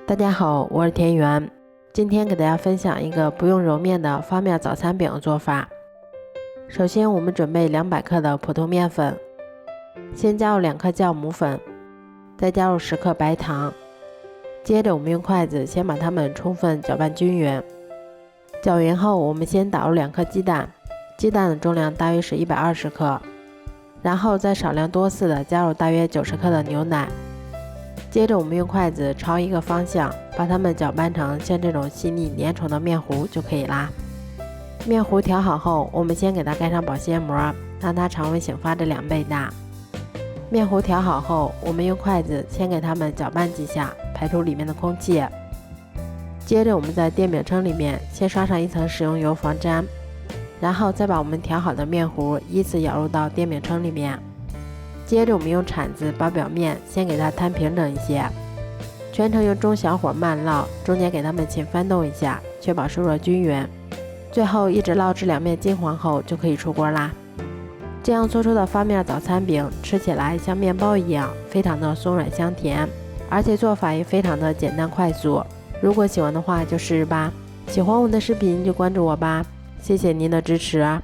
大家好，我是田园。今天给大家分享一个不用揉面的发面早餐饼做法。首先我们准备200克的普通面粉，先加入2克酵母粉，再加入10克白糖，接着我们用筷子先把它们充分搅拌均匀。搅匀后，我们先打入2颗鸡蛋，鸡蛋的重量大约是120克，然后再少量多次的加入大约90克的牛奶。接着我们用筷子朝一个方向把它们搅拌成像这种细腻粘稠的面糊就可以啦。面糊调好后，我们先给它盖上保鲜膜，让它常温醒发的2倍大。面糊调好后，我们用筷子先给它们搅拌几下，排出里面的空气。接着我们在电饼铛里面先刷上一层食用油防粘，然后再把我们调好的面糊依次舀入到电饼铛里面。接着我们用铲子把表面先给它摊平整一些，全程用中小火慢烙，中间给它们勤翻动一下，确保受热均匀。最后一直烙至两面金黄后就可以出锅啦。这样做出的发面早餐饼吃起来像面包一样，非常的松软香甜，而且做法也非常的简单快速。如果喜欢的话就试试吧，喜欢我的视频就关注我吧，谢谢您的支持啊。